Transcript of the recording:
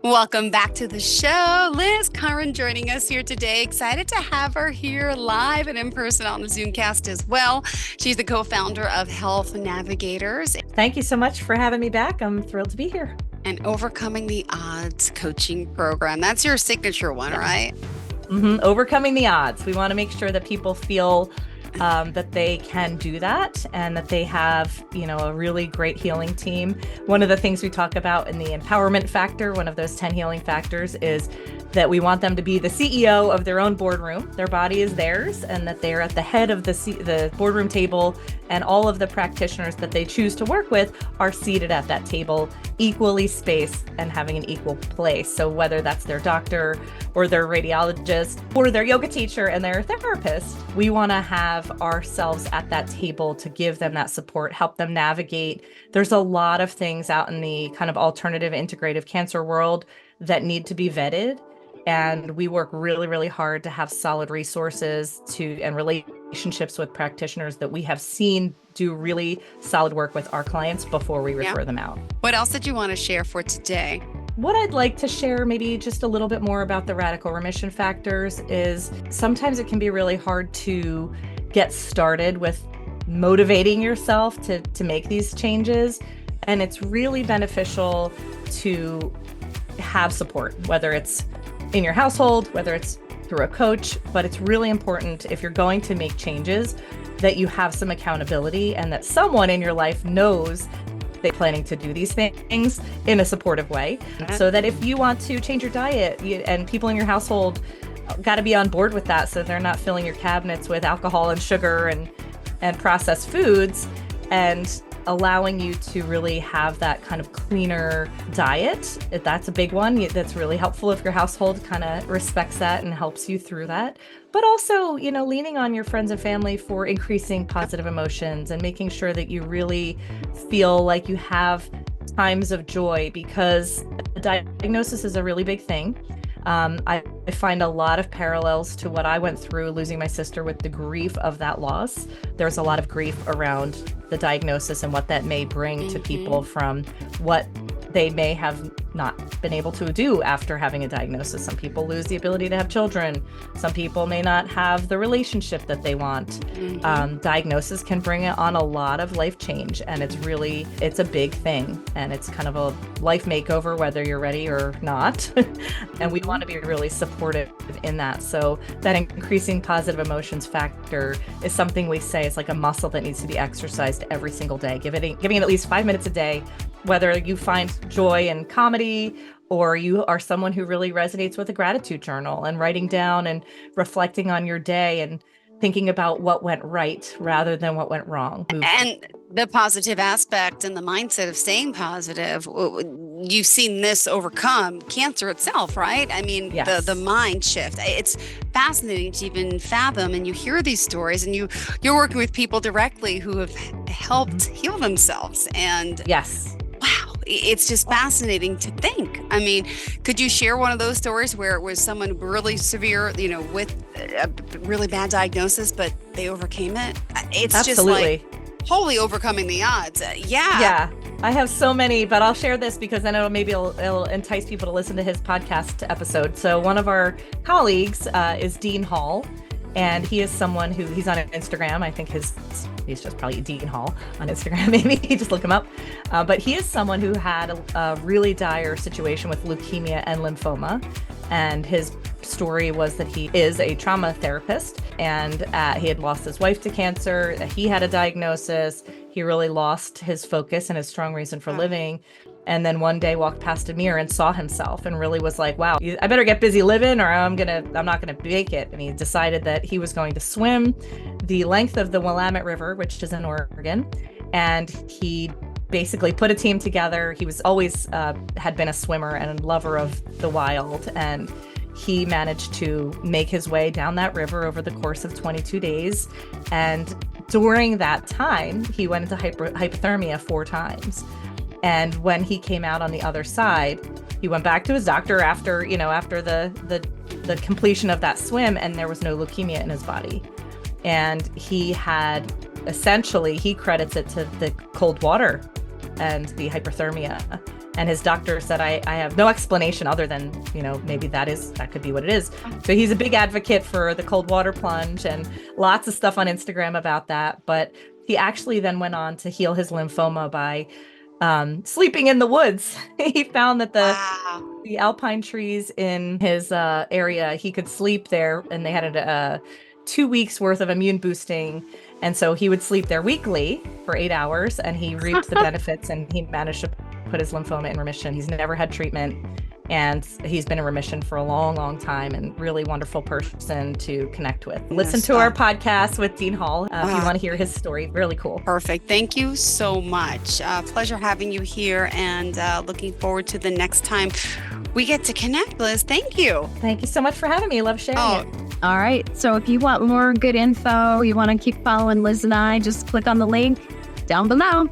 Welcome back to the show. Liz Curran joining us here today. Excited to have her here live and in person on the Zoomcast as well. She's the co-founder of Health Navigators Thank you so much for having me back. I'm thrilled to be here. and Overcoming the Odds coaching program. That's your signature one, right? Overcoming the odds. We want to make sure that people feel that they can do that and that they have, a really great healing team. One of the things we talk about in the empowerment factor, one of those 10 healing factors, is that we want them to be the CEO of their own boardroom. Their body is theirs, and that they're at the head of the boardroom table, and all of the practitioners that they choose to work with are seated at that table, equally spaced and having an equal place. So whether that's their doctor or their radiologist or their yoga teacher and their therapist, we want to have ourselves at that table to give them that support, help them navigate. There's a lot of things out in the kind of alternative integrative cancer world that need to be vetted. And we work really, really hard to have solid resources and relationships with practitioners that we have seen do really solid work with our clients before we refer them out. What else did you want to share for today? What I'd like to share, maybe just a little bit more about the radical remission factors, is sometimes it can be really hard to get started with motivating yourself to make these changes. And it's really beneficial to have support, whether it's in your household, whether it's through a coach, but it's really important if you're going to make changes that you have some accountability and that someone in your life knows they're planning to do these things in a supportive way. So that if you want to change your diet and people in your household got to be on board with that, so they're not filling your cabinets with alcohol and sugar and processed foods, and allowing you to really have that kind of cleaner diet. That's a big one. That's really helpful if your household kind of respects that and helps you through that. But also, leaning on your friends and family for increasing positive emotions and making sure that you really feel like you have times of joy, because the diagnosis is a really big thing. I find a lot of parallels to what I went through losing my sister with the grief of that loss. There's a lot of grief around the diagnosis and what that may bring to people from what they may have not been able to do after having a diagnosis. Some people lose the ability to have children. Some people may not have the relationship that they want. Diagnosis can bring on a lot of life change, and it's a big thing, and it's kind of a life makeover whether you're ready or not. And we want to be really supportive in that. So that increasing positive emotions factor is something we say is like a muscle that needs to be exercised every single day, giving it at least 5 minutes a day. Whether you find joy in comedy or you are someone who really resonates with a gratitude journal and writing down and reflecting on your day and thinking about what went right rather than what went wrong. And the positive aspect and the mindset of staying positive, you've seen this overcome cancer itself, right? I mean, Yes. the mind shift. It's fascinating to even fathom, and you hear these stories, and you're working with people directly who have helped heal themselves. And Yes. wow, it's just fascinating to think. I mean, could you share one of those stories where it was someone really severe, with a really bad diagnosis, but they overcame it? It's Absolutely. just like wholly overcoming the odds. Yeah, I have so many, but I'll share this because then it'll entice people to listen to his podcast episode. So one of our colleagues is Dean Hall, and he is someone he's on Instagram. I think he's just probably Dean Hall on Instagram. Maybe just look him up. But he is someone who had a really dire situation with leukemia and lymphoma. And his story was that he is a trauma therapist, and he had lost his wife to cancer. He had a diagnosis. He really lost his focus and his strong reason for living. And then one day walked past a mirror and saw himself and really was like, wow, I better get busy living or I'm not gonna make it. And he decided that he was going to swim the length of the Willamette River, which is in Oregon. And he basically put a team together. He was always had been a swimmer and a lover of the wild. And he managed to make his way down that river over the course of 22 days. And during that time, he went into hypothermia 4 times. And when he came out on the other side, he went back to his doctor after the completion of that swim, and there was no leukemia in his body. And he had he credits it to the cold water and the hyperthermia. And his doctor said, I have no explanation other than, maybe that could be what it is. So he's a big advocate for the cold water plunge and lots of stuff on Instagram about that. But he actually then went on to heal his lymphoma by sleeping in the woods. He found that the alpine trees in his area, he could sleep there, and they had a 2 weeks worth of immune boosting. And so he would sleep there weekly for 8 hours, and he reaped the benefits, and he managed to put his lymphoma in remission. He's never had treatment, and he's been in remission for a long, long time, and really wonderful person to connect with. Listen to our podcast with Dean Hall if you want to hear his story. Really cool. Perfect. Thank you so much. Pleasure having you here, and looking forward to the next time we get to connect, Liz. Thank you. Thank you so much for having me. Love sharing it. All right. So if you want more good info, you want to keep following Liz and I, just click on the link down below.